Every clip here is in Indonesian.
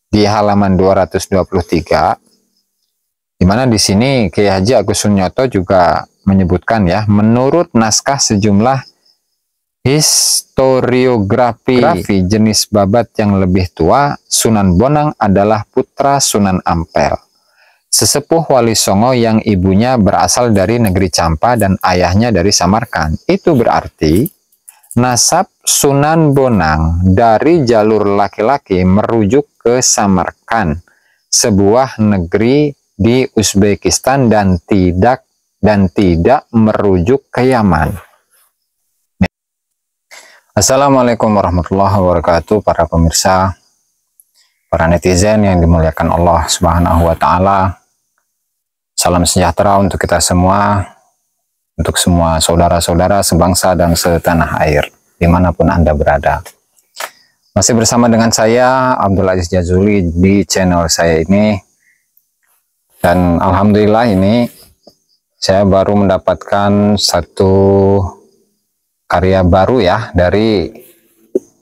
di halaman 223, di mana di sini Kiai Haji Agus Sunyoto juga menyebutkan ya, menurut naskah sejumlah historiografi jenis babat yang lebih tua, Sunan Bonang adalah putra Sunan Ampel, sesepuh Wali Songo yang ibunya berasal dari negeri Campa dan ayahnya dari Samarkand. Itu berarti nasab Sunan Bonang dari jalur laki-laki merujuk ke Samarkand, sebuah negeri di Uzbekistan, dan tidak merujuk ke Yaman. Assalamualaikum warahmatullahi wabarakatuh, para pemirsa, para netizen yang dimuliakan Allah Subhanahu wa Ta'ala. Salam sejahtera untuk kita semua, untuk semua saudara-saudara sebangsa dan setanah air, dimanapun Anda berada. Masih bersama dengan saya, Abdul Aziz Jazuli, di channel saya ini. Dan Alhamdulillah ini saya baru mendapatkan satu karya baru ya, dari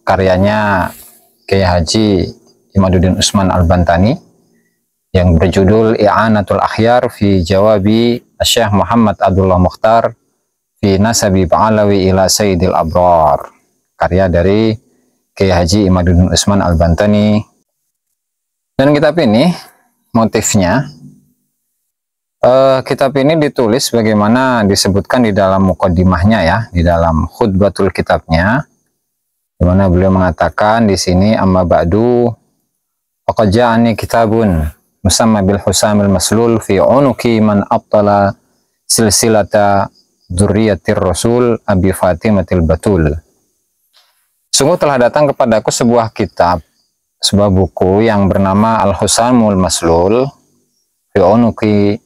karyanya Kiai Haji Imaduddin Usman Al-Bantani, yang berjudul I'anatul Akhyar fi Jawabi Syekh Muhammad Abdullah Mukhtar fi Nasabi Ba'alawi ila Sayyidil Abrar, karya dari Kiai Haji Imaduddin Usman Al-Bantani. Dan kitab ini, motifnya, kitab ini ditulis bagaimana disebutkan di dalam muqaddimahnya ya, di dalam khutbatul kitabnya, di mana beliau mengatakan di sini, amma ba'du faqad ja'ani kitabun musamma bil husamil maslul fi unuki man abtala silsilata dzurriyyatir rasul Abi Fatimatil Batul. Sungguh telah datang kepadaku sebuah kitab, sebuah buku yang bernama Al-Husamul Maslul fi unuki,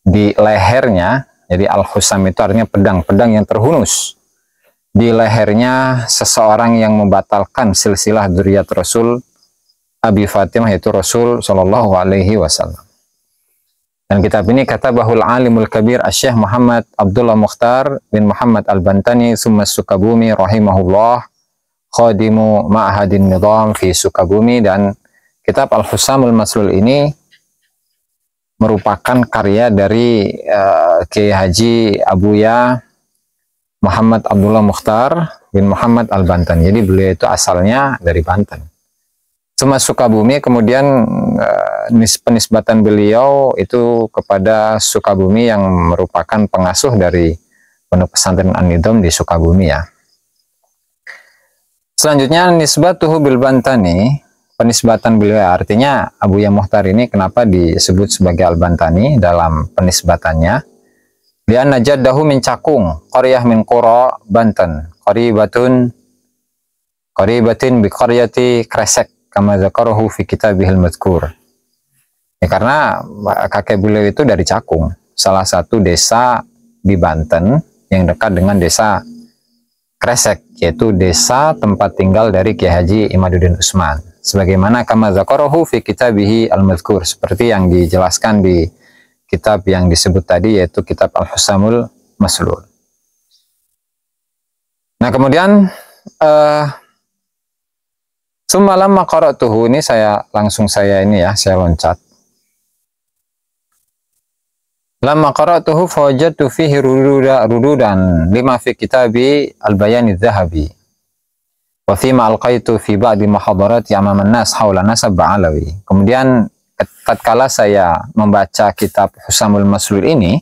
di lehernya. Jadi Al-Husam itu artinya pedang yang terhunus. Di lehernya seseorang yang membatalkan silsilah dzurriyyat Rasul Abi Fatimah, yaitu Rasul Shallallahu Alaihi Wasallam. Dan kitab ini katabahul alimul kabir Syekh Muhammad Abdullah Mukhtar bin Muhammad Al-Bantani summa Sukabumi rahimahullah, khadimu ma'hadin nidham fi Sukabumi. Dan kitab Al-Husamul Maslul ini merupakan karya dari Kiai Haji Abuya Muhammad Abdullah Mukhtar bin Muhammad Al-Bantani. Jadi beliau itu asalnya dari Banten. Cuma Sukabumi, kemudian penisbatan beliau itu kepada Sukabumi yang merupakan pengasuh dari Pondok Pesantren An-Nidham di Sukabumi ya. Selanjutnya nisbatuhu bil Bantani, penisbatan beliau, artinya Abuya Mukhtar ini kenapa disebut sebagai Al-Bantani dalam penisbatannya? Lianna jaddahu min Cakung, qaryah min qura Banten, qaribatin bi qaryati Kresek, kama dzakarahu fi kitabihil madhkur. Ya, karena kakek beliau itu dari Cakung, salah satu desa di Banten yang dekat dengan desa Kresek, yaitu desa tempat tinggal dari Kiai Haji Imaduddin Usman. Sebagaimana kama dzakarahu fi kitabihi al-madhkur, seperti yang dijelaskan di kitab yang disebut tadi, yaitu kitab Al-Husamul Maslul. Nah, kemudian summa lamma qara'tuhu, ini saya loncat. Lamma qara'tuhu fawajadtu fihi rududan lima fi kitabi al-Bayan adz-Dzahabi wa fima alqaitu fi ba'di muhadarati amaman nas haula nasab Ba'alawi. Kemudian tatkala saya membaca kitab Husamul Maslul ini,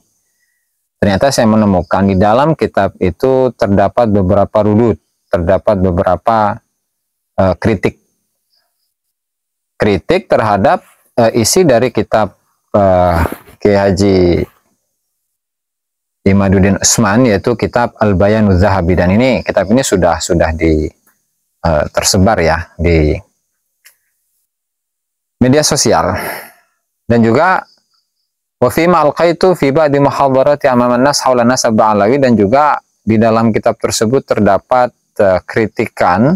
ternyata saya menemukan di dalam kitab itu terdapat beberapa rudud, terdapat beberapa kritik terhadap isi dari kitab Kiai Haji Imaduddin Usman, yaitu kitab Al-Bayan adz-Dzahabi. Dan ini kitab ini sudah tersebar ya di media sosial. Dan juga wa fima alqaitu fi ba'di muhadarati amaman nas haula nasab Ba'alawi, dan juga di dalam kitab tersebut terdapat kritikan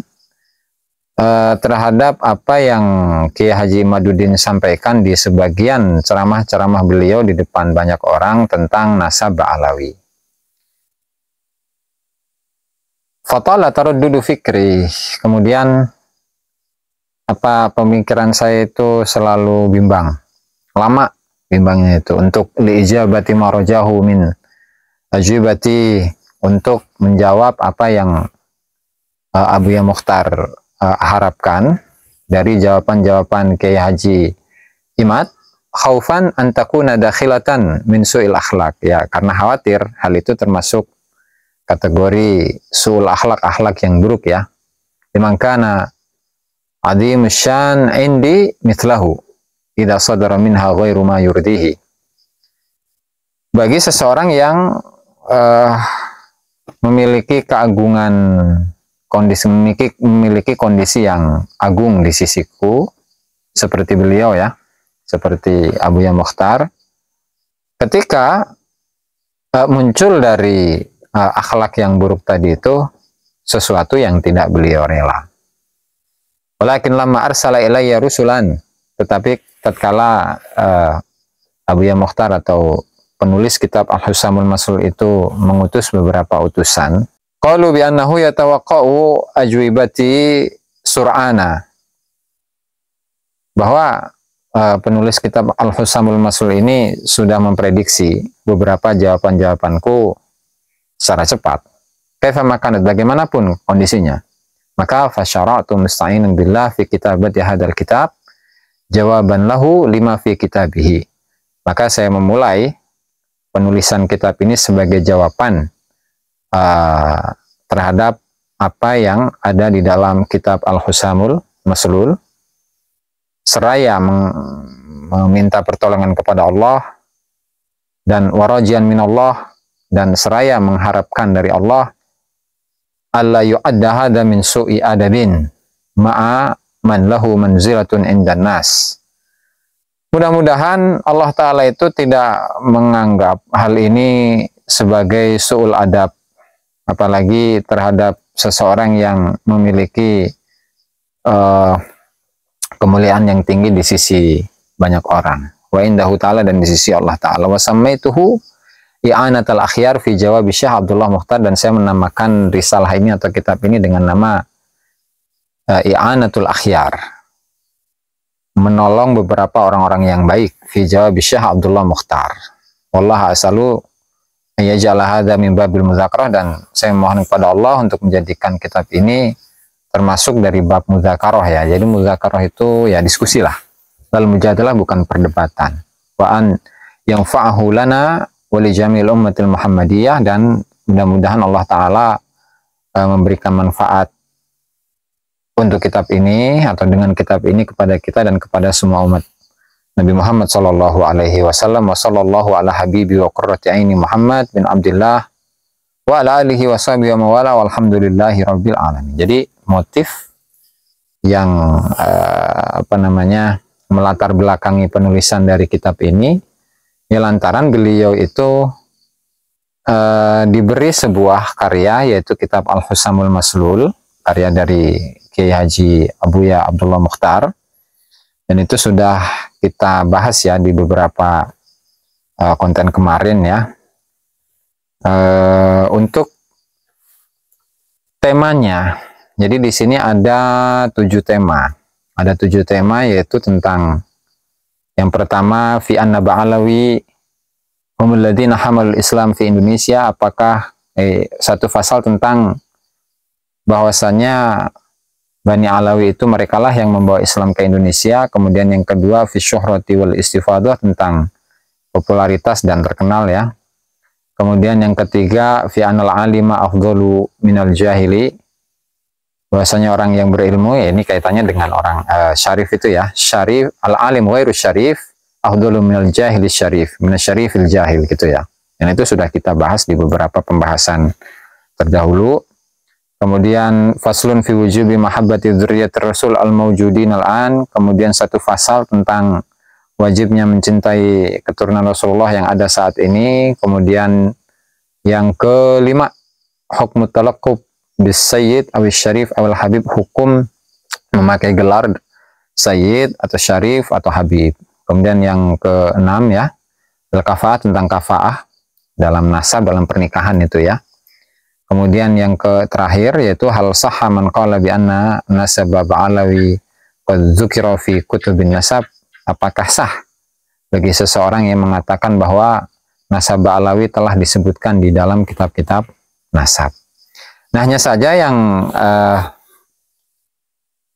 terhadap apa yang Kiai Haji Imaduddin sampaikan di sebagian ceramah-ceramah beliau di depan banyak orang tentang nasab Ba'alawi. Fatala taruddudu fikri, kemudian pemikiran saya itu selalu bimbang, lama bimbangnya itu, untuk liijabati marajahu min ajibati, untuk menjawab apa yang Abuya Mukhtar harapkan dari jawaban-jawaban Kiai Haji Imad, khaufan an takuna dakhilatan min su'il akhlak, ya, karena khawatir hal itu termasuk kategori su'ul akhlak, akhlak yang buruk, ya. Liman kana adim syan indi mithlahu idza sadara minha ghairu ma yurdihi. Bagi seseorang yang memiliki keagungan memiliki kondisi yang agung di sisiku, seperti beliau, ya, seperti Abuya Mukhtar, ketika muncul dari akhlak yang buruk tadi itu sesuatu yang tidak beliau rela. Walakin lamma arsala ilayya rusulan, tetapi tatkala Abuya Mukhtar atau penulis kitab Al-Husamul Maslul itu mengutus beberapa utusan, qalu bi annahu yatawaqqa'u ajwibati sur'ana, bahwa penulis kitab Al-Husamul Maslul ini sudah memprediksi beberapa jawaban-jawabanku secara cepat. Kaifa makanat, bagaimanapun kondisinya. Maka fasyara'tu musta'inan billah fi kitabati hadzal kitab jawaban lahu lima fi kitabihi. Maka saya memulai penulisan kitab ini sebagai jawaban terhadap apa yang ada di dalam kitab Al-Husamul Maslul, seraya meminta pertolongan kepada Allah dan warajian minallah, dan seraya mengharapkan dari Allah alla yu'adda hadha min su'i adabin ma'a man lahu manzilatun indan nas. Mudah-mudahan Allah Ta'ala itu tidak menganggap hal ini sebagai su'ul adab, apalagi terhadap seseorang yang memiliki kemuliaan yang tinggi di sisi banyak orang. Wa indahu ta'ala, dan di sisi Allah Ta'ala. Wa sammaituhu i'anatul akhyar fi jawab Syekh Abdullah Mukhtar, dan saya menamakan risalah ini atau kitab ini dengan nama i'anatul akhyar, menolong beberapa orang-orang yang baik, fi jawab Syekh Abdullah Mukhtar. Wallahu asalu yaj'ala hadza min babil mudzakarah, dan saya mohon kepada Allah untuk menjadikan kitab ini termasuk dari bab mudzakarah, ya. Jadi mudzakarah itu ya diskusi lah. Lalu mujadalah bukan perdebatan. Wa an yanfa'ahu lana wa li jamil ummatil Muhammadiyah, dan mudah-mudahan Allah Ta'ala memberikan manfaat untuk kitab ini atau dengan kitab ini kepada kita dan kepada semua umat Nabi Muhammad sallallahu alaihi wasallam. Wa sallallahu ala habibi wa qurrati aini Muhammad bin Abdullah wa ala alihi wa sahbihi wa mawala walhamdulillahi rabbil alamin. Jadi motif yang melatar belakangi penulisan dari kitab ini, ya, lantaran beliau itu diberi sebuah karya, yaitu kitab Al-Husamul Maslul, karya dari Kiai Haji Abuya Abdullah Mukhtar, dan itu sudah kita bahas, ya, di beberapa konten kemarin, ya. Untuk temanya, jadi di sini ada 7 tema. Ada 7 tema, yaitu tentang yang pertama fi anna ba'alawi humul ladzina hamalul Islam fi Indonesia, apakah satu pasal tentang bahwasannya Bani Alawi itu merekalah yang membawa Islam ke Indonesia. Kemudian yang kedua fi syuhrati wal istifadah, tentang popularitas dan terkenal, ya. Kemudian yang ketiga fi anal alima afdalu minal jahili, bahwasanya orang yang berilmu, ya, ini kaitannya dengan orang syarif itu, ya. Syarif al-alim ghairu syarif afdalu minal jahili syarif minasyarifil jahil, gitu, ya. Dan itu sudah kita bahas di beberapa pembahasan terdahulu. Kemudian faslun fi wujubi mahabbati dzurriyyatir rasul al-mawjudin al-an, kemudian satu fasal tentang wajibnya mencintai keturunan Rasulullah yang ada saat ini. Kemudian yang kelima, hukmu talaqqub bis sayyid awis syarif awal habib, hukum memakai gelar sayyid atau syarif atau habib. Kemudian yang keenam, ya, al-kafaah, tentang kafaah dalam nasab, dalam pernikahan itu, ya. Kemudian yang terakhir yaitu hal sahha man qala bi anna nasab ba'alawi qad dzukira fi kutubin nasab, apakah sah bagi seseorang yang mengatakan bahwa nasab Ba'alawi telah disebutkan di dalam kitab-kitab nasab. Nah, hanya saja yang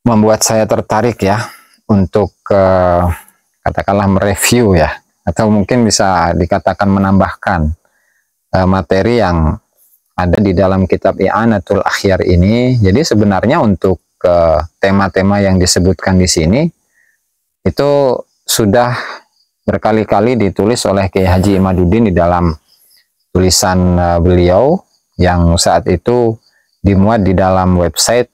membuat saya tertarik ya untuk katakanlah mereview ya, atau mungkin bisa dikatakan menambahkan materi yang ada di dalam kitab I'anatul Akhyar ini. Jadi sebenarnya untuk tema-tema yang disebutkan di sini itu sudah berkali-kali ditulis oleh Kiai Haji Imaduddin di dalam tulisan beliau yang saat itu dimuat di dalam website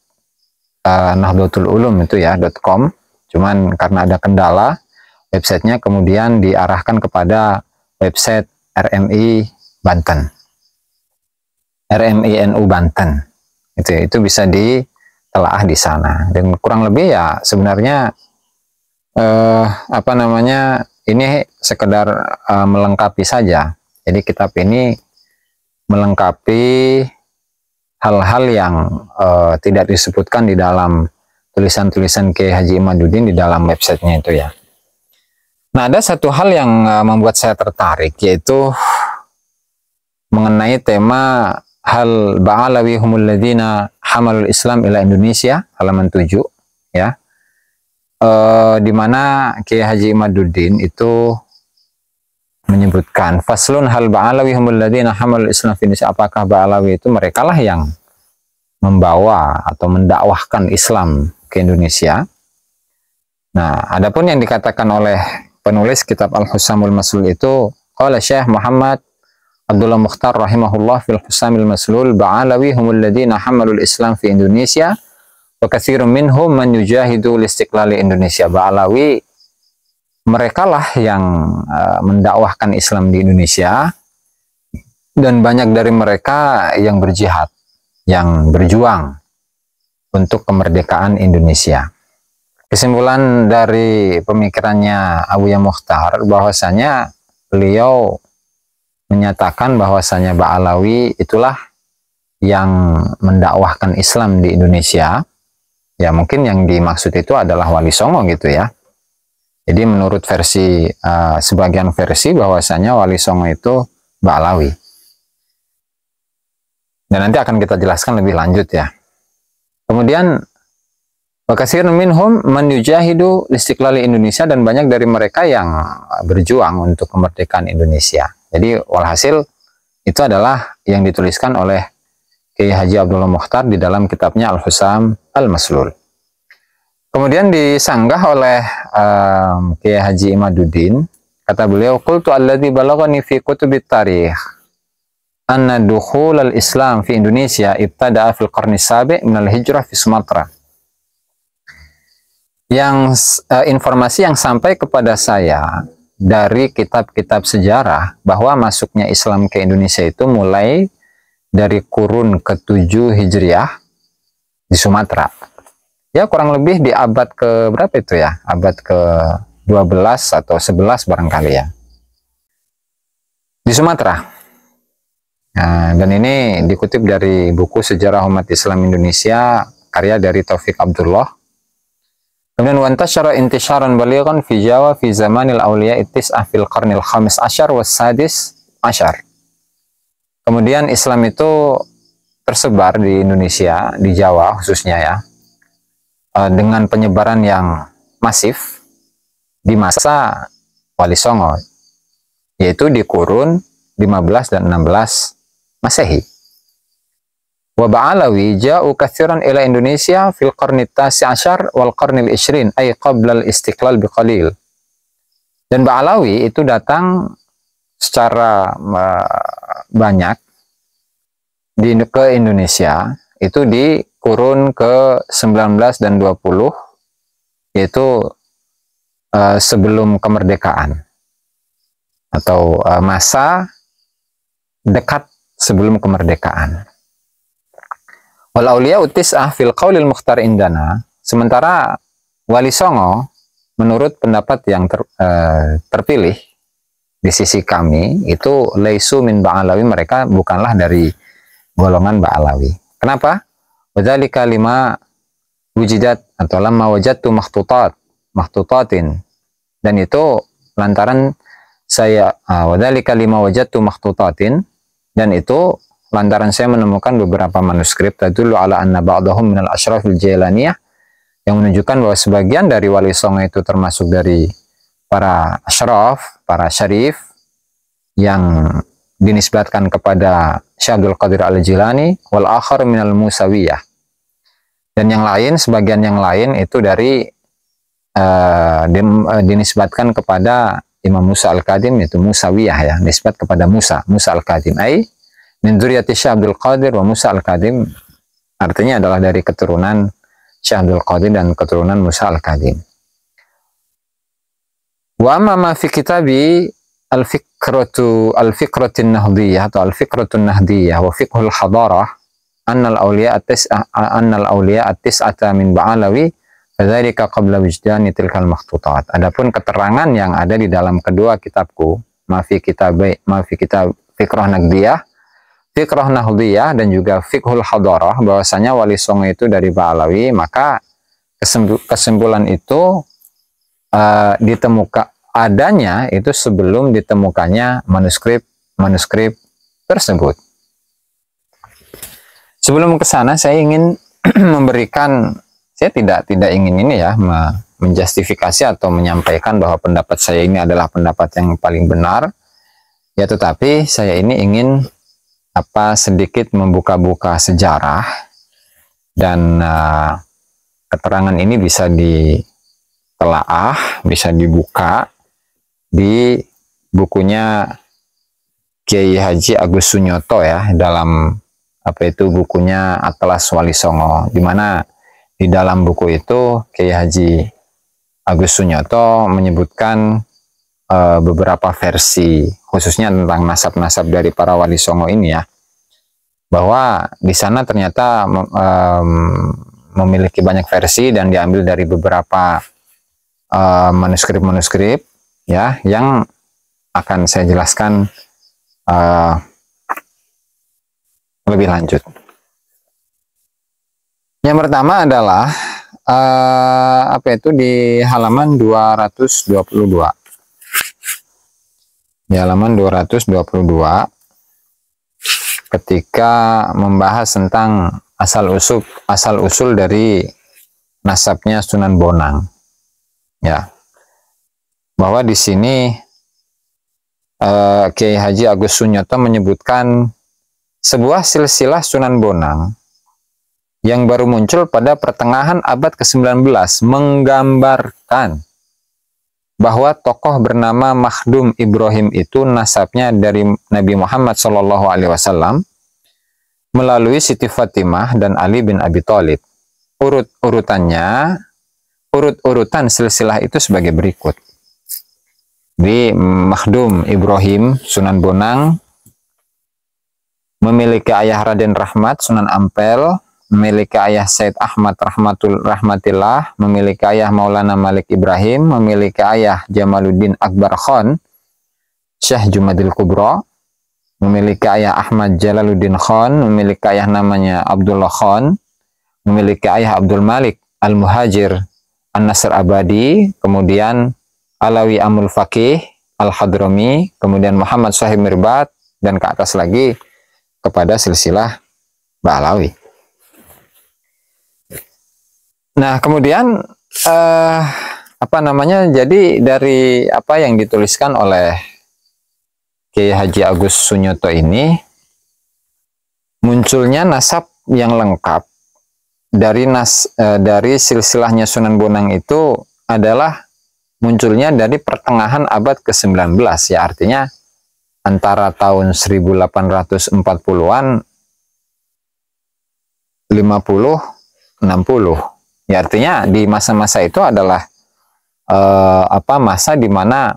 Nahdlatul Ulum itu ya .com. Cuman karena ada kendala, websitenya kemudian diarahkan kepada website RMI Banten, RMINU Banten. Itu bisa ditelaah di sana. Dan kurang lebih ya sebenarnya ini sekedar melengkapi saja. Jadi kitab ini melengkapi hal-hal yang tidak disebutkan di dalam tulisan-tulisan Kiai Haji Imaduddin di dalam websitenya itu ya. Nah, ada satu hal yang membuat saya tertarik, yaitu mengenai tema hal Ba'alawi humul ladina hamalul Islam ila Indonesia, halaman 7 ya. Di mana Kiai Haji Imaduddin itu menyebutkan faslun hal Ba'alawi humul ladina hamalul Islam fi Indonesia, apakah Ba'alawi itu merekalah yang membawa atau mendakwahkan Islam ke Indonesia. Nah, adapun yang dikatakan oleh penulis kitab Al-Husamul Maslul itu, qala Syekh Muhammad Abdullah Mukhtar rahimahullah fil Husamil Maslul, Ba'alawi humul ladina hamalul Islam fi Indonesia wa katsirun minhum man yujahidu listiqlali Indonesia. Ba'alawi merekalah yang mendakwahkan Islam di Indonesia, dan banyak dari mereka yang berjihad, yang berjuang untuk kemerdekaan Indonesia. Kesimpulan dari pemikirannya Abuya Mukhtar bahwasanya beliau menyatakan bahwasanya Ba'alawi itulah yang mendakwahkan Islam di Indonesia. Ya, mungkin yang dimaksud itu adalah Wali Songo gitu ya. Jadi menurut versi sebagian versi bahwasanya Wali Songo itu Ba'alawi. Dan nanti akan kita jelaskan lebih lanjut ya. Kemudian wa katsirun minhum man yujahidu listiqlali Indonesia, dan banyak dari mereka yang berjuang untuk kemerdekaan Indonesia. Jadi walhasil itu adalah yang dituliskan oleh Kiai Haji Abdullah Mukhtar di dalam kitabnya Al-Husam Al-Maslul. Kemudian disanggah oleh Kiai Haji Imaduddin, kata beliau, qultu alladzi balaghani fi kutubit tarikh anna dukhul al-Islam fi Indonesia ibtada'a fil qarni sabi' min al-hijrah fi Sumatera. Yang informasi yang sampai kepada saya dari kitab-kitab sejarah bahwa masuknya Islam ke Indonesia itu mulai dari kurun ke-7 Hijriah di Sumatera. Ya, kurang lebih di abad ke berapa itu ya? Abad ke-12 atau 11 barangkali ya. Di Sumatera. Nah, dan ini dikutip dari buku Sejarah Umat Islam Indonesia karya dari Taufik Abdullah. Kemudian wantashara intisharan balighan fi Jawa fi zamanil awliya ittis'ah fil qarnil khamis asyar was sadis asyar. Kemudian Islam itu tersebar di Indonesia, di Jawa khususnya ya, dengan penyebaran yang masif di masa Wali Songo, yaitu di kurun 15 dan 16 Masehi. Wa Ba'alawi ja'u katsiran ila Indonesia fil qarni tasi asyar wal qarnil 20 ay qabla al-istiqlal biqalil. Dan Ba'alawi itu datang secara banyak ke Indonesia itu di kurun ke-19 dan 20, yaitu sebelum kemerdekaan atau masa dekat sebelum kemerdekaan. Wal auliya utis'ah fil qaulil mukhtar indana, sementara Wali Songo menurut pendapat yang terpilih di sisi kami itu laisu min Ba'alawi, mereka bukanlah dari golongan Ba'alawi. Kenapa? Wadzalika lima wujidat atau lamma wajadtu makhtutatin, dan itu lantaran saya wadzalika lima wajadtu makhtutatin, dan itu lantaran saya menemukan beberapa manuskrip tadullu ala anna ba'dahum minal asyrafil jailaniyah, yang menunjukkan bahwa sebagian dari wali songo itu termasuk dari para asyraf, para syarif yang dinisbatkan kepada Syekh Abdul Qadir Al-Jilani, wal akhar minal Musawiyah, dan yang lain, sebagian yang lain itu dari dinisbatkan kepada Imam Musa Al-Kadim, yaitu Musawiyah ya, nisbat kepada Musa Al-Kadim, min dzurriyyati Syekh Abdul Qadir wa Musa Al-Kadim, artinya adalah dari keturunan Syekh Abdul Qadir dan keturunan Musa Al-Kadim. Wa amma ma fi kitabi al-fikratin nahdiyah atau al-fikratun nahdiyah wa fiqhul hadarah annal awliya at-tis'ata min ba'alawi fadzalika qabla wijdani tilkal makhtutat. Adapun keterangan yang ada di dalam kedua kitabku, ma fi kitab fikrah nahdiyah, fikrah nahdiyah dan juga fiqhul hadarah, bahwasanya wali songo itu dari Ba'alawi, maka kesimpulan itu ditemukan adanya itu sebelum ditemukannya manuskrip tersebut. Sebelum ke sana saya ingin memberikan, saya tidak ingin ini ya menjustifikasi atau menyampaikan bahwa pendapat saya ini adalah pendapat yang paling benar ya, tetapi saya ini ingin sedikit membuka-buka sejarah, dan keterangan ini bisa ditelaah, bisa dibuka di bukunya Kiai Haji Agus Sunyoto ya, dalam bukunya Atlas Wali Songo, di mana di dalam buku itu Kiai Haji Agus Sunyoto menyebutkan beberapa versi khususnya tentang nasab-nasab dari para wali songo ini ya, bahwa di sana ternyata memiliki banyak versi dan diambil dari beberapa manuskrip ya, yang akan saya jelaskan lebih lanjut. Yang pertama adalah di halaman 222. Di halaman 222 ketika membahas tentang asal usul dari nasabnya Sunan Bonang ya, bahwa di sini Kiai Haji Agus Sunyoto menyebutkan sebuah silsilah Sunan Bonang yang baru muncul pada pertengahan abad ke-19 menggambarkan bahwa tokoh bernama Makhdum Ibrahim itu nasabnya dari Nabi Muhammad SAW melalui Siti Fatimah dan Ali bin Abi Thalib. Urutan silsilah itu sebagai berikut. Di Makhdum Ibrahim Sunan Bonang memiliki ayah Raden Rahmat Sunan Ampel, memiliki ayah Said Ahmad Rahmatillah, memiliki ayah Maulana Malik Ibrahim, memiliki ayah Jamaluddin Akbar Khan, Syekh Jumadil Kubra, memiliki ayah Ahmad Jalaluddin Khan, memiliki ayah namanya Abdullah Khan, memiliki ayah Abdul Malik Al-Muhajir An-Nasr Abadi, kemudian Alawi Amul Faqih Al-Hadrami, kemudian Muhammad Sahib Mirbat, dan ke atas lagi kepada silsilah Ba'alawi. Nah, kemudian jadi dari apa yang dituliskan oleh Kiai Haji Agus Sunyoto ini, munculnya nasab yang lengkap dari silsilahnya Sunan Bonang itu adalah munculnya dari pertengahan abad ke-19 ya, artinya antara tahun 1840-an 50 60. Ya, artinya di masa-masa itu adalah masa di mana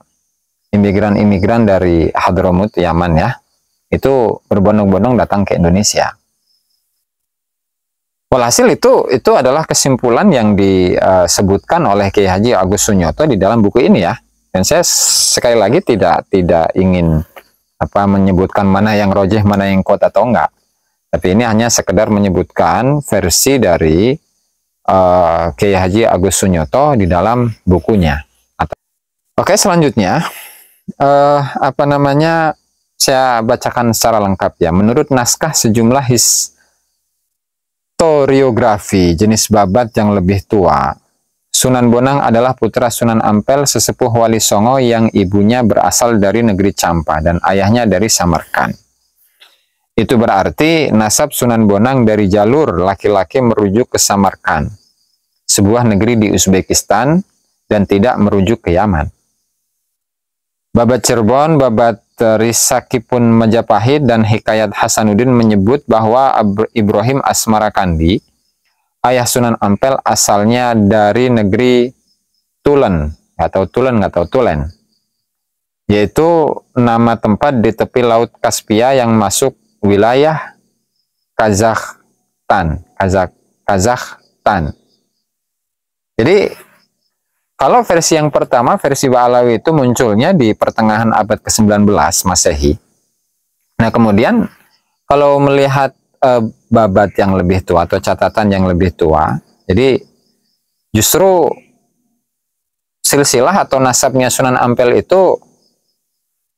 imigran-imigran dari Hadramut Yaman ya, itu berbondong-bondong datang ke Indonesia. Walhasil itu adalah kesimpulan yang disebutkan oleh Kiai Haji Agus Sunyoto di dalam buku ini ya. Dan saya sekali lagi tidak ingin menyebutkan mana yang rojih, mana yang kuat atau enggak. Tapi ini hanya sekedar menyebutkan versi dari Kiai Haji Agus Sunyoto di dalam bukunya. Oke, selanjutnya apa namanya, saya bacakan secara lengkap ya. Menurut naskah sejumlah historiografi jenis babat yang lebih tua, Sunan Bonang adalah putra Sunan Ampel, sesepuh Wali Songo yang ibunya berasal dari negeri Campa dan ayahnya dari Samarkand. Itu berarti nasab Sunan Bonang dari jalur laki-laki merujuk ke Samarkand, sebuah negeri di Uzbekistan, dan tidak merujuk ke Yaman. Babat Cirebon, Babat Risakipun Majapahit, dan Hikayat Hasanuddin menyebut bahwa Ibrahim Asmarakandi, ayah Sunan Ampel, asalnya dari negeri Tulen, atau Tulen, yaitu nama tempat di tepi Laut Kaspia yang masuk wilayah Kazakhstan. Jadi kalau versi yang pertama, versi Ba'alawi itu munculnya di pertengahan abad ke-19 Masehi. Nah, kemudian kalau melihat babat yang lebih tua atau catatan yang lebih tua, jadi justru silsilah atau nasabnya Sunan Ampel itu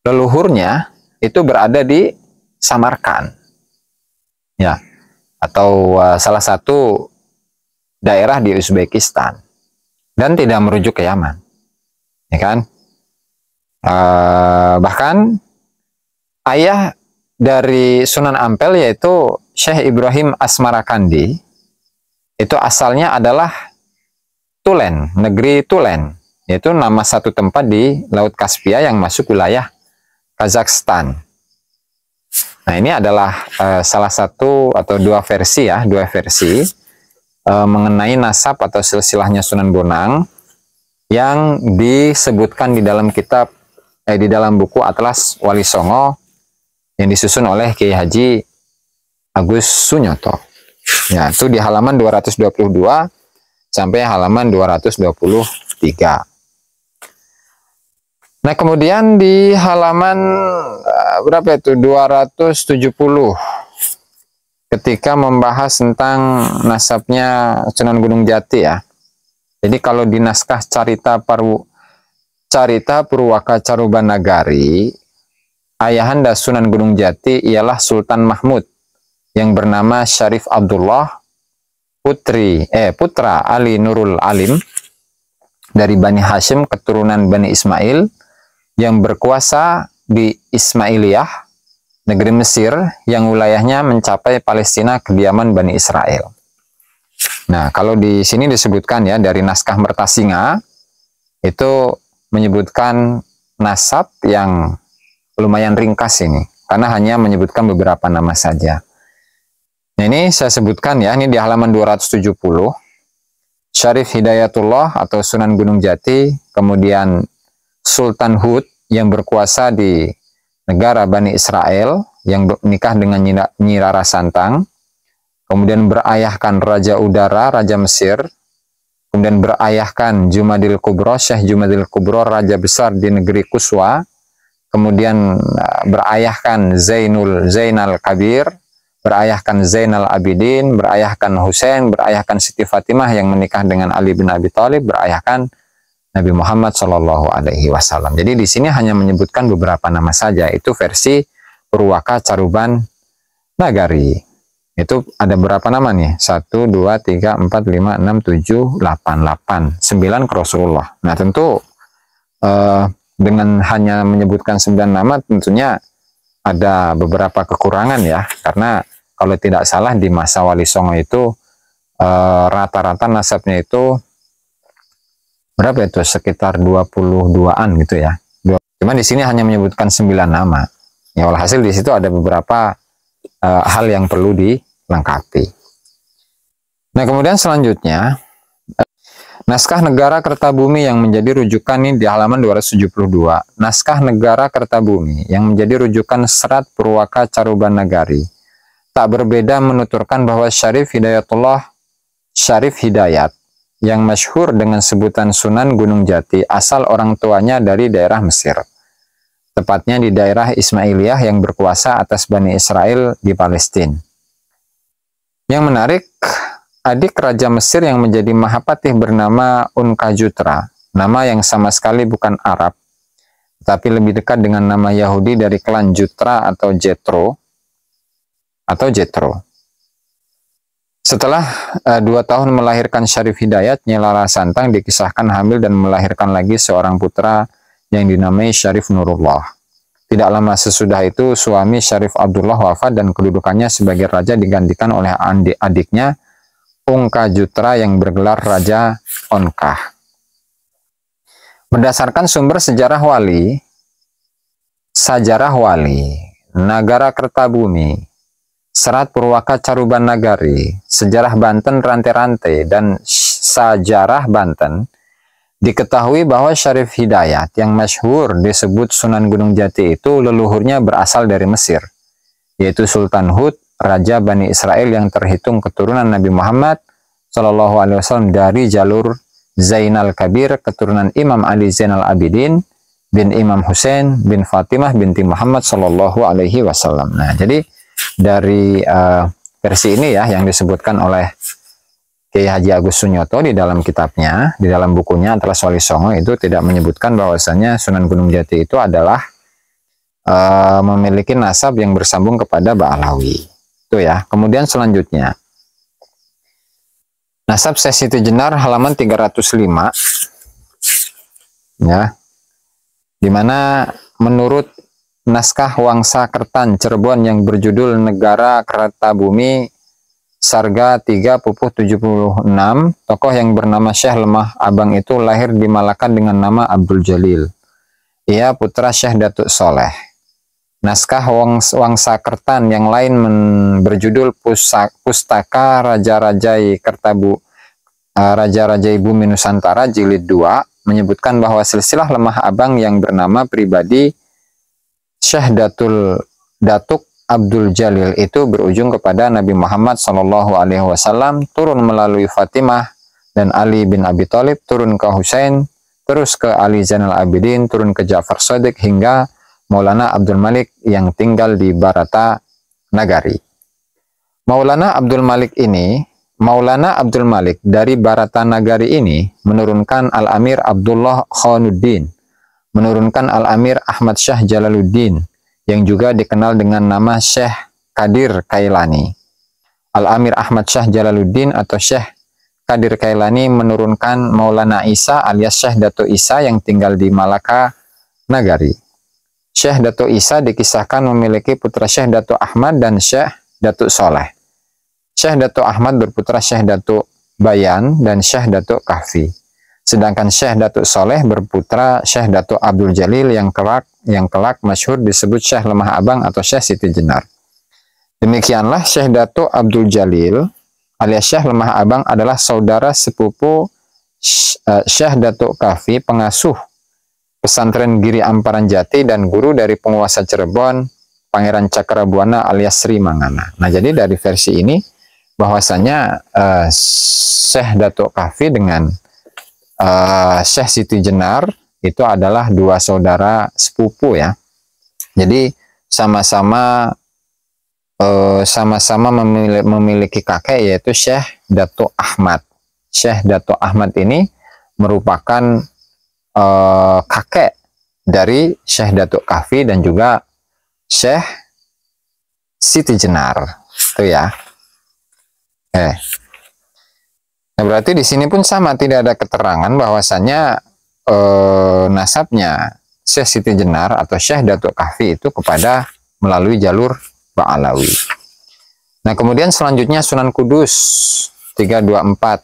leluhurnya itu berada di Samarkand, ya, atau salah satu daerah di Uzbekistan, dan tidak merujuk ke Yaman, ya kan? Bahkan ayah dari Sunan Ampel, yaitu Syekh Ibrahim Asmarakandi, itu asalnya adalah Tulen, negeri Tulen, yaitu nama satu tempat di Laut Kaspia yang masuk wilayah Kazakhstan. Nah, ini adalah salah satu atau dua versi mengenai nasab atau silsilahnya Sunan Bonang yang disebutkan di dalam kitab, di dalam buku Atlas Wali Songo yang disusun oleh Kiai Haji Agus Sunyoto. Ya, itu di halaman 222 sampai halaman 223. Nah, kemudian di halaman berapa itu? 270. Ketika membahas tentang nasabnya Sunan Gunung Jati ya. Jadi kalau di naskah Carita Purwaka Caruban Nagari, ayahanda Sunan Gunung Jati ialah Sultan Mahmud yang bernama Syarif Abdullah, putra Ali Nurul Alim dari Bani Hashim, keturunan Bani Ismail, yang berkuasa di Ismailiyah, negeri Mesir, yang wilayahnya mencapai Palestina, kediaman Bani Israel. Nah, kalau di sini disebutkan ya, dari naskah Mertasinga, itu menyebutkan nasab yang lumayan ringkas ini, karena hanya menyebutkan beberapa nama saja. Nah, ini saya sebutkan ya, ini di halaman 270. Syarif Hidayatullah atau Sunan Gunung Jati, kemudian Sultan Hud yang berkuasa di negara Bani Israel, yang menikah dengan Nyi Rara Santang, kemudian berayahkan Raja Udara, Raja Mesir, kemudian berayahkan Jumadil Kubro, Syekh Jumadil Kubro, Raja Besar di negeri Kuswa, kemudian berayahkan Zainal Kabir, berayahkan Zainal Abidin, berayahkan Husain, berayahkan Siti Fatimah yang menikah dengan Ali bin Abi Thalib, berayahkan Nabi Muhammad Shallallahu Alaihi Wasallam. Jadi di sini hanya menyebutkan beberapa nama saja. Itu versi Purwaka Caruban Nagari. Itu ada berapa nama nih? 1, 2, 3, 4, 5, 6, 7, 8, 9 ke Rasulullah. Nah, tentu dengan hanya menyebutkan 9 nama tentunya ada beberapa kekurangan ya, karena kalau tidak salah di masa Wali Songo itu rata-rata nasabnya itu berapa itu? Sekitar 22-an gitu ya. Cuma di sini hanya menyebutkan 9 nama. Ya, walhasil di situ ada beberapa hal yang perlu dilengkapi. Nah, kemudian selanjutnya naskah Negara Kertabumi yang menjadi rujukan ini di halaman 272. Naskah Negara Kertabumi yang menjadi rujukan Serat Purwaka Caruban Nagari tak berbeda menuturkan bahwa Syarif Hidayat yang masyhur dengan sebutan Sunan Gunung Jati asal orang tuanya dari daerah Mesir, tepatnya di daerah Ismailiyah yang berkuasa atas Bani Israel di Palestina. Yang menarik, adik Raja Mesir yang menjadi Mahapatih bernama Unkajutra, nama yang sama sekali bukan Arab, tapi lebih dekat dengan nama Yahudi dari klan Jutra atau Jethro. Setelah 2 tahun melahirkan Syarif Hidayat, Nyi Rara Santang dikisahkan hamil dan melahirkan lagi seorang putra yang dinamai Syarif Nurullah. Tidak lama sesudah itu, suami Syarif Abdullah wafat dan kedudukannya sebagai raja digantikan oleh adiknya Ungkajutra yang bergelar Raja Onkah. Berdasarkan sumber Sajarah Wali, Nagara Kertabumi, Serat Purwaka Caruban Nagari, Sejarah Banten Rantai-Rantai, dan Sajarah Banten, diketahui bahwa Syarif Hidayat yang masyhur disebut Sunan Gunung Jati itu leluhurnya berasal dari Mesir, yaitu Sultan Hud, Raja Bani Israel yang terhitung keturunan Nabi Muhammad SAW dari jalur Zainal Kabir, keturunan Imam Ali Zainal Abidin bin Imam Hussein bin Fatimah binti Muhammad SAW. Nah, jadi dari versi ini ya yang disebutkan oleh Kiai Haji Agus Sunyoto di dalam kitabnya, di dalam bukunya Atlas Wali Songo, itu tidak menyebutkan bahwasanya Sunan Gunung Jati itu adalah memiliki nasab yang bersambung kepada Ba'alawi. Itu ya. Kemudian selanjutnya, nasab Syekh Siti Jenar halaman 305, ya, dimana menurut naskah Wangsa Kertan Cirebon yang berjudul Negara Kertabumi Sarga 3 Pupuh 76, tokoh yang bernama Syekh Lemah Abang itu lahir di Malaka dengan nama Abdul Jalil. Ia putra Syekh Datuk Soleh. Naskah Wangsa Kertan yang lain berjudul Pustaka Raja-Rajai Raja-Rajai Bumi Nusantara Jilid 2 menyebutkan bahwa silsilah Lemah Abang yang bernama pribadi Syekh Datuk Abdul Jalil itu berujung kepada Nabi Muhammad SAW, turun melalui Fatimah dan Ali bin Abi Thalib, turun ke Husain, terus ke Ali Zainal Abidin, turun ke Ja'far Shadiq hingga Maulana Abdul Malik yang tinggal di Barata Nagari. Maulana Abdul Malik dari Barata Nagari ini menurunkan Al-Amir Abdullah Khanuddin, menurunkan Al-Amir Ahmad Syah Jalaluddin, yang juga dikenal dengan nama Syekh Qadir Kailani. Al-Amir Ahmad Syah Jalaluddin atau Syekh Qadir Kailani menurunkan Maulana Isa alias Syekh Datuk Isa yang tinggal di Malaka Nagari. Syekh Datuk Isa dikisahkan memiliki putra Syekh Datuk Ahmad dan Syekh Datuk Soleh. Syekh Datuk Ahmad berputra Syekh Datuk Bayan dan Syekh Datuk Kahfi. Sedangkan Syekh Datuk Soleh berputra Syekh Datuk Abdul Jalil yang kelak masyhur disebut Syekh Lemah Abang atau Syekh Siti Jenar. Demikianlah Syekh Datuk Abdul Jalil alias Syekh Lemah Abang adalah saudara sepupu Syekh Datuk Kahfi, pengasuh pesantren Giri Amparan Jati dan guru dari penguasa Cirebon, Pangeran Cakrabuana alias Sri Mangana. Nah, jadi dari versi ini bahwasanya Syekh Datuk Kahfi dengan Syekh Siti Jenar itu adalah dua saudara sepupu ya. Jadi sama-sama memiliki kakek yaitu Syekh Datuk Ahmad. Syekh Datuk Ahmad ini merupakan kakek dari Syekh Datuk Kahfi dan juga Syekh Siti Jenar. Itu ya. Nah, berarti di sini pun sama, tidak ada keterangan bahwasannya nasabnya Syekh Siti Jenar atau Syekh Datuk Kahfi itu kepada melalui jalur Ba'alawi. Nah, kemudian selanjutnya Sunan Kudus 324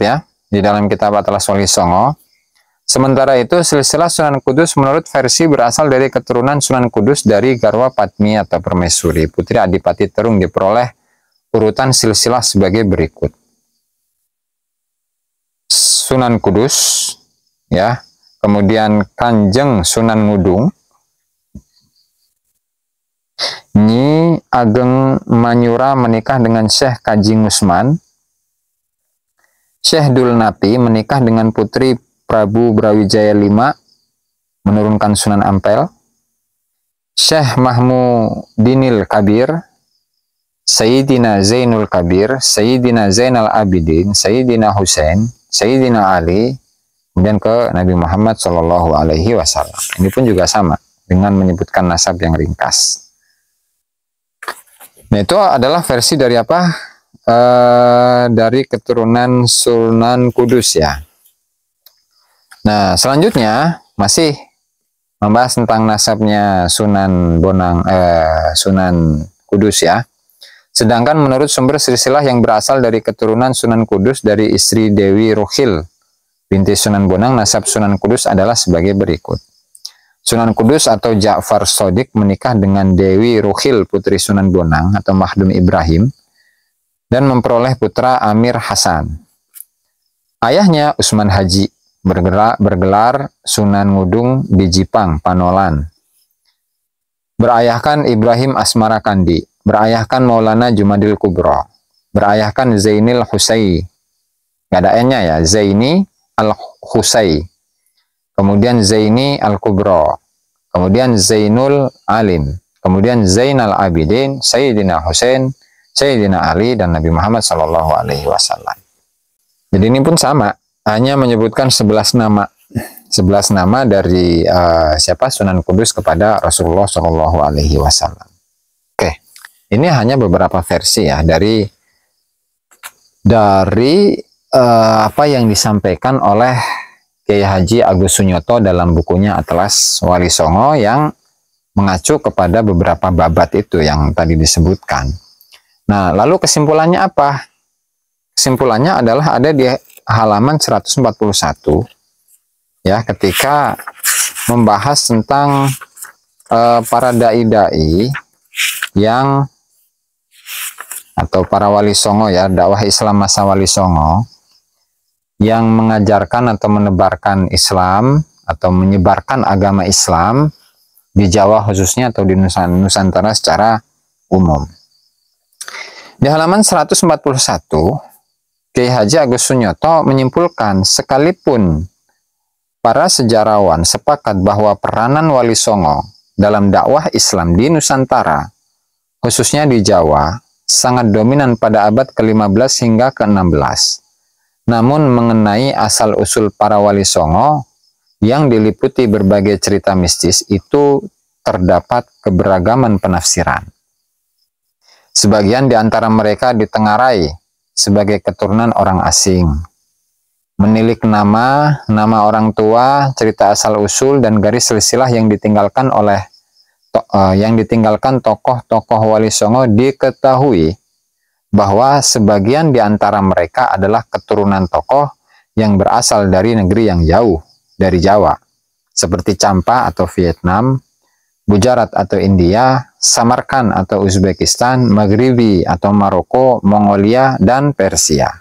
ya di dalam kitab Atlas Wali Songo. Sementara itu silsilah Sunan Kudus menurut versi berasal dari keturunan Sunan Kudus dari Garwa Padmi atau Permaisuri, putri Adipati Terung, diperoleh urutan silsilah sebagai berikut. Sunan Kudus ya, kemudian Kanjeng Sunan Ngudung, Nyi Ageng Manyura menikah dengan Syekh Kaji Ngusman, Syekh Dul Napi menikah dengan putri Prabu Brawijaya V menurunkan Sunan Ampel, Syekh Mahmudinil Kabir, Sayyidina Zainul Kabir, Sayyidina Zainal Abidin, Sayyidina Husain, Sayyidina Ali, kemudian ke Nabi Muhammad Shallallahu Alaihi Wasallam. Ini pun juga sama dengan menyebutkan nasab yang ringkas. Nah, itu adalah versi dari apa? Dari keturunan Sunan Kudus ya. Nah, selanjutnya masih membahas tentang nasabnya Sunan Bonang, Sunan Kudus ya. Sedangkan menurut sumber silsilah yang berasal dari keturunan Sunan Kudus dari istri Dewi Ruhil binti Sunan Bonang, nasab Sunan Kudus adalah sebagai berikut. Sunan Kudus atau Ja'far Shodiq menikah dengan Dewi Ruhil putri Sunan Bonang atau Mahdum Ibrahim dan memperoleh putra Amir Hasan. Ayahnya Usman Haji bergelar Sunan Ngudung di Jipang, Panolan. Berayahkan Ibrahim Asmara Kandi, berayahkan Maulana Jumadil Kubro, berayahkan Zainil Husai, nggak ada N-nya ya, Zaini Al-Husai, kemudian Zaini Al-Kubro, kemudian Zainul Alim, kemudian Zainal Abidin, Sayyidina Husain, Sayyidina Ali, dan Nabi Muhammad Sallallahu Alaihi Wasallam. Jadi ini pun sama, hanya menyebutkan 11 nama. 11 nama dari siapa Sunan Kudus kepada Rasulullah Shallallahu Alaihi Wasallam. Oke, ini hanya beberapa versi ya dari apa yang disampaikan oleh Kiai Haji Agus Sunyoto dalam bukunya Atlas Wali Songo yang mengacu kepada beberapa babat itu yang tadi disebutkan. Nah, lalu kesimpulannya apa? Kesimpulannya adalah ada di halaman 141. Ya, ketika membahas tentang para dai-dai yang atau para wali songo ya, dakwah Islam masa wali songo yang mengajarkan atau menebarkan Islam atau menyebarkan agama Islam di Jawa khususnya atau di Nusantara secara umum. Di halaman 141, Kiai Haji Agus Sunyoto menyimpulkan sekalipun para sejarawan sepakat bahwa peranan Wali Songo dalam dakwah Islam di Nusantara, khususnya di Jawa, sangat dominan pada abad ke-15 hingga ke-16. Namun mengenai asal-usul para Wali Songo yang diliputi berbagai cerita mistis itu terdapat keberagaman penafsiran. Sebagian di antara mereka ditengarai sebagai keturunan orang asing, menilik nama orang tua, cerita asal-usul dan garis silsilah yang ditinggalkan tokoh-tokoh Wali Songo. Diketahui bahwa sebagian di antara mereka adalah keturunan tokoh yang berasal dari negeri yang jauh dari Jawa, seperti Champa atau Vietnam, Gujarat atau India, Samarkand atau Uzbekistan, Maghribi atau Maroko, Mongolia, dan Persia.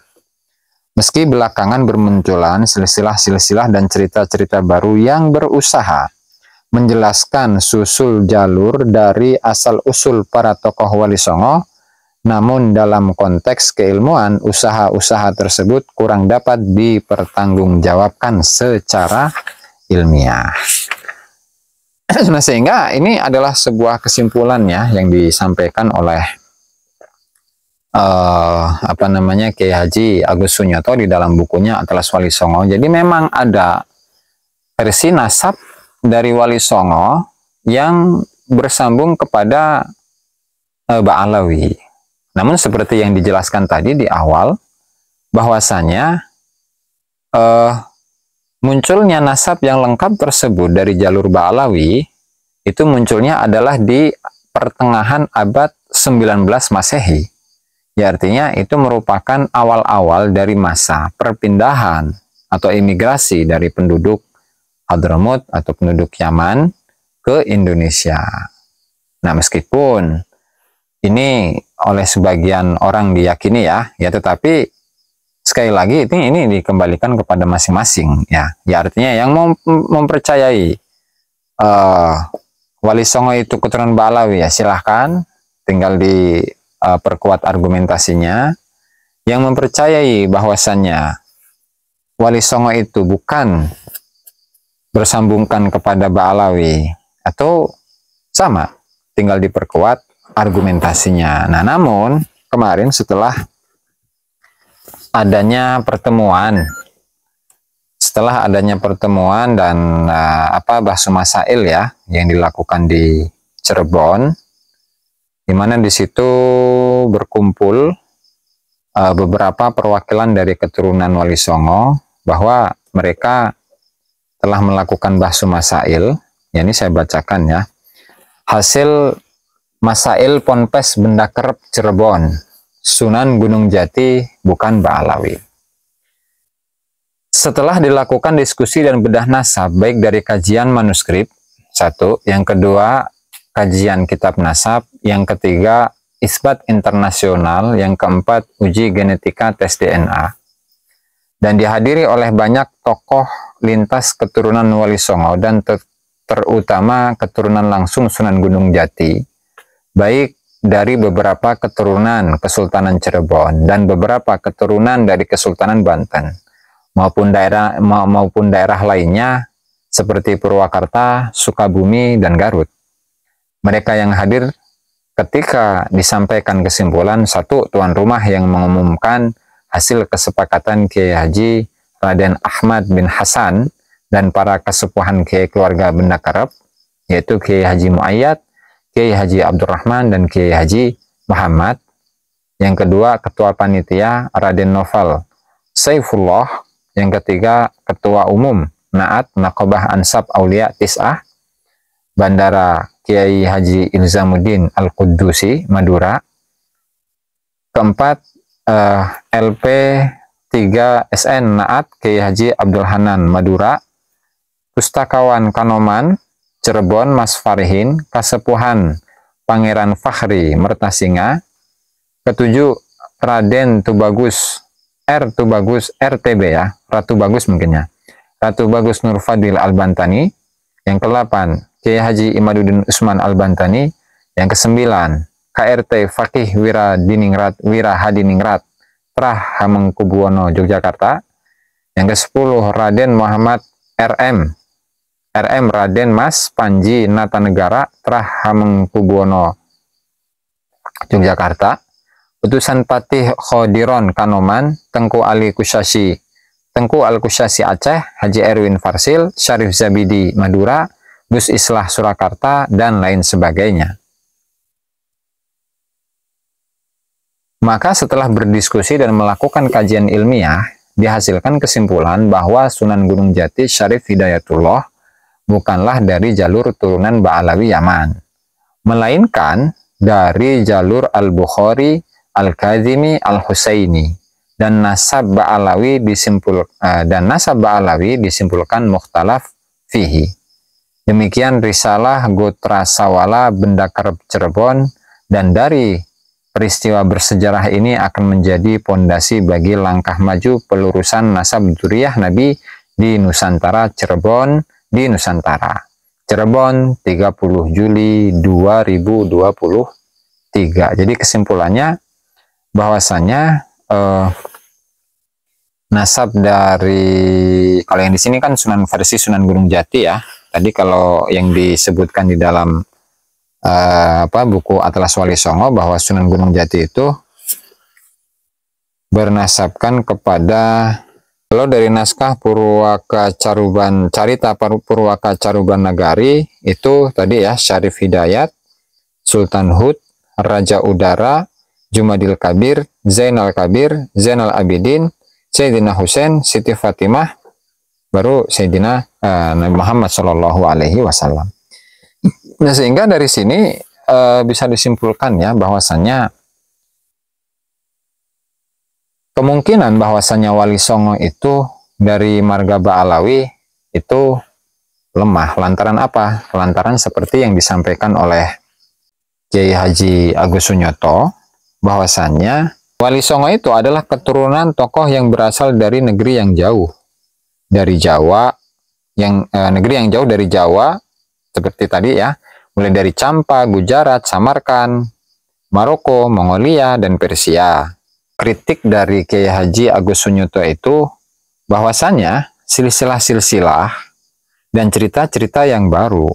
Meski belakangan bermunculan silsilah-silsilah dan cerita-cerita baru yang berusaha menjelaskan susul jalur dari asal-usul para tokoh Wali Songo, namun dalam konteks keilmuan, usaha-usaha tersebut kurang dapat dipertanggungjawabkan secara ilmiah. Nah, sehingga ini adalah sebuah kesimpulannya yang disampaikan oleh Kiai Haji Agus Sunyoto di dalam bukunya Atlas Wali Songo. Jadi memang ada versi nasab dari Wali Songo yang bersambung kepada Ba'alawi. Namun seperti yang dijelaskan tadi di awal, bahwasanya munculnya nasab yang lengkap tersebut dari jalur Ba'alawi itu munculnya adalah di pertengahan abad 19 Masehi. Ya, artinya itu merupakan awal-awal dari masa perpindahan atau imigrasi dari penduduk Hadramut atau penduduk Yaman ke Indonesia. Nah, meskipun ini oleh sebagian orang diyakini ya, tetapi sekali lagi ini dikembalikan kepada masing-masing ya. Ya, artinya yang mempercayai Wali Songo itu keturunan Ba'alawi ya silahkan, tinggal perkuat argumentasinya. Yang mempercayai bahwasannya Wali Songo itu bukan bersambungkan kepada Ba'alawi atau sama, tinggal diperkuat argumentasinya. Nah, namun kemarin setelah adanya pertemuan dan bahsu masail ya yang dilakukan di Cirebon, di mana di situ berkumpul beberapa perwakilan dari keturunan Wali Songo, bahwa mereka telah melakukan bahsu masail. Ya, ini saya bacakan ya. Hasil masail Ponpes Benda Kerep Cirebon, Sunan Gunung Jati bukan Ba'alawi. Setelah dilakukan diskusi dan bedah nasab, baik dari kajian manuskrip, satu, yang kedua, kajian kitab nasab, yang ketiga, isbat internasional, yang keempat, uji genetika tes DNA, dan dihadiri oleh banyak tokoh lintas keturunan Wali Songo dan terutama keturunan langsung Sunan Gunung Jati, baik dari beberapa keturunan Kesultanan Cirebon dan beberapa keturunan dari Kesultanan Banten, maupun daerah lainnya seperti Purwakarta, Sukabumi, dan Garut. Mereka yang hadir ketika disampaikan kesimpulan, satu, tuan rumah yang mengumumkan hasil kesepakatan Kiai Haji Raden Ahmad bin Hasan dan para kesepuhan Kiai keluarga Benda Kerep, yaitu Kiai Haji Muayyad, Kiai Haji Abdurrahman, dan Kiai Haji Muhammad. Yang kedua, ketua panitia Raden Novel Saifullah. Yang ketiga, ketua umum Naat Naqobah Ansab Aulia Tis'ah Bandara Kiai Haji Ilzamuddin Al-Qudusi Madura. Keempat, LP 3 SN Naat Kiai Haji Abdul Hanan Madura. Pustakawan Kanoman Cirebon Mas Farihin, Kasepuhan Pangeran Fakhri Mertasinga. Ketujuh, Raden Tubagus RTB ya, Ratu Bagus mungkinnya, Ratu Bagus Nur Fadil Al-Bantani. Yang ke-8, Kiai Haji Imaduddin Usman Al-Bantani. Yang ke-9, KRT Fakih Wira Hadiningrat Trah Hamengkubuwono Yogyakarta. Yang ke-10, Raden Muhammad RM Raden Mas Panji Natanegara Trah Hamengkubuwono Yogyakarta. Utusan Patih Khodiron Kanoman Tengku Al-Kusyasi Aceh, Haji Erwin Farsil Syarif Zabidi Madura, Gus Islah Surakarta, dan lain sebagainya. Maka setelah berdiskusi dan melakukan kajian ilmiah, dihasilkan kesimpulan bahwa Sunan Gunung Jati Syarif Hidayatullah bukanlah dari jalur turunan Ba'alawi Yaman, melainkan dari jalur Al-Bukhari, Al-Kazimi, Al-Husaini, dan nasab Ba'alawi disimpulkan mukhtalaf fihi. Demikian risalah Gotra Sawala Benda Kerep Cirebon, dan dari peristiwa bersejarah ini akan menjadi pondasi bagi langkah maju pelurusan nasab dzurriyyah Nabi di Nusantara Cirebon, di Nusantara. Cirebon 30 Juli 2023. Jadi kesimpulannya bahwasanya nasab dari, kalau yang di sini kan versi Sunan Gunung Jati ya. Tadi kalau yang disebutkan di dalam buku Atlas Wali Songo, bahwa Sunan Gunung Jati itu bernasabkan kepada, kalau dari naskah Purwaka Caruban Carita Purwaka Caruban Nagari itu tadi ya, Syarif Hidayat, Sultan Hud, Raja Udara, Jumadil Kabir, Zainal Kabir, Zainal Abidin, Sayyidina Husain, Siti Fatimah, baru Sayyidina Nabi Muhammad Shallallahu Alaihi Wasallam. Nah, sehingga dari sini bisa disimpulkan ya bahwasannya kemungkinan bahwasannya Wali Songo itu dari marga Ba'alawi itu lemah. Lantaran apa? Lantaran seperti yang disampaikan oleh Kiai Haji Agus Sunyoto, bahwasannya Wali Songo itu adalah keturunan tokoh yang berasal dari negeri yang jauh dari Jawa, negeri yang jauh dari Jawa, seperti tadi ya, mulai dari Campa, Gujarat, Samarkand, Maroko, Mongolia, dan Persia. Kritik dari Kiai Haji Agus Sunyoto itu bahwasannya silsilah-silsilah dan cerita-cerita yang baru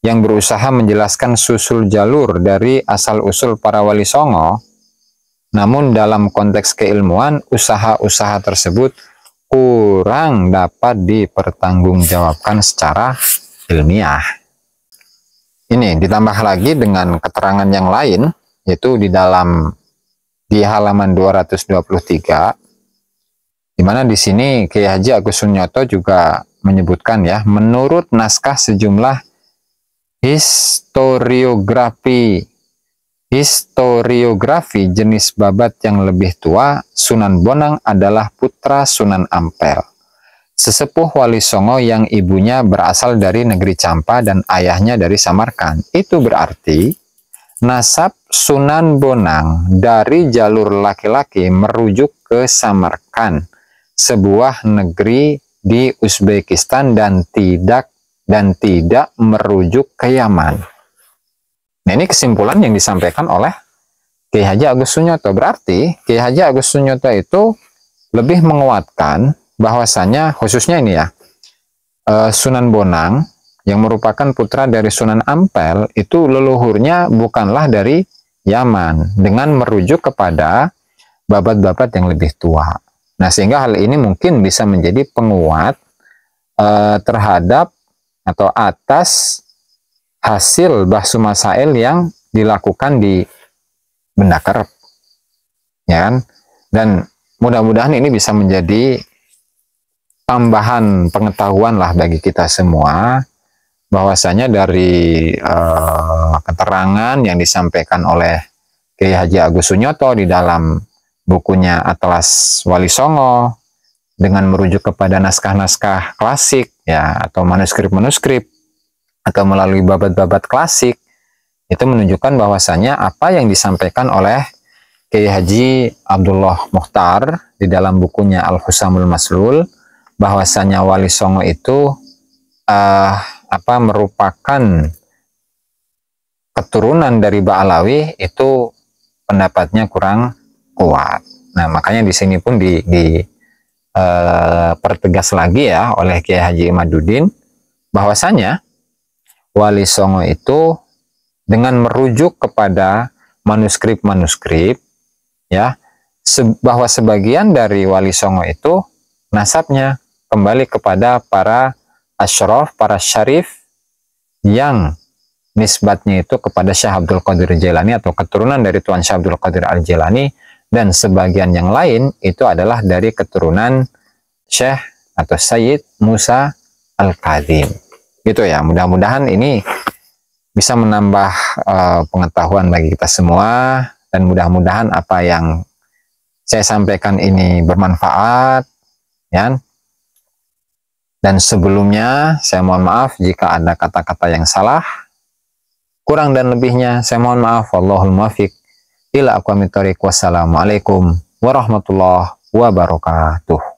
yang berusaha menjelaskan susul jalur dari asal-usul para wali songo, namun dalam konteks keilmuan, usaha-usaha tersebut kurang dapat dipertanggungjawabkan secara ilmiah. Ini ditambah lagi dengan keterangan yang lain, yaitu di halaman 223, di mana di sini Kiai Haji Agus Sunyoto juga menyebutkan ya, menurut naskah sejumlah historiografi jenis babat yang lebih tua, Sunan Bonang adalah putra Sunan Ampel, sesepuh Wali Songo yang ibunya berasal dari negeri Campa dan ayahnya dari Samarkand. Itu berarti nasab Sunan Bonang dari jalur laki-laki merujuk ke Samarkand, sebuah negeri di Uzbekistan, dan tidak merujuk ke Yaman. Nah, ini kesimpulan yang disampaikan oleh Kiai Haji Agus Sunyoto. Berarti Kiai Haji Agus Sunyoto itu lebih menguatkan bahwasanya, khususnya ini ya, Sunan Bonang yang merupakan putra dari Sunan Ampel itu leluhurnya bukanlah dari Yaman, dengan merujuk kepada babat-babat yang lebih tua. Nah, sehingga hal ini mungkin bisa menjadi penguat terhadap atau atas hasil bahsu masail yang dilakukan di Benda Kerep, ya kan? Dan mudah-mudahan ini bisa menjadi tambahan pengetahuan lah bagi kita semua, bahwasanya dari keterangan yang disampaikan oleh Kiai Haji Agus Sunyoto di dalam bukunya Atlas Wali Songo, dengan merujuk kepada naskah-naskah klasik ya, atau manuskrip-manuskrip, atau melalui babat-babat klasik, itu menunjukkan bahwasanya apa yang disampaikan oleh Kiai Haji Abdullah Mukhtar di dalam bukunya Al-Husamul Maslul, bahwasanya Wali Songo itu merupakan keturunan dari Ba'alawi, itu pendapatnya kurang kuat. Nah, makanya di sini pun pertegas lagi ya oleh Kiai Haji Imaduddin, bahwasanya Wali Songo itu dengan merujuk kepada manuskrip-manuskrip ya, bahwa sebagian dari Wali Songo itu nasabnya kembali kepada para asyraf, para syarif yang nisbatnya itu kepada Syekh Abdul Qadir Jailani atau keturunan dari Tuan Syekh Abdul Qadir Al-Jailani, dan sebagian yang lain itu adalah dari keturunan Syekh atau Sayyid Musa Al-Kadzim. Gitu ya, mudah-mudahan ini bisa menambah pengetahuan bagi kita semua, dan mudah-mudahan apa yang saya sampaikan ini bermanfaat ya. Dan sebelumnya saya mohon maaf jika ada kata-kata yang salah, kurang dan lebihnya saya mohon maaf. Wallahul muwaffiq ila aqwamit thoriq. Wassalamualaikum warahmatullahi wabarakatuh.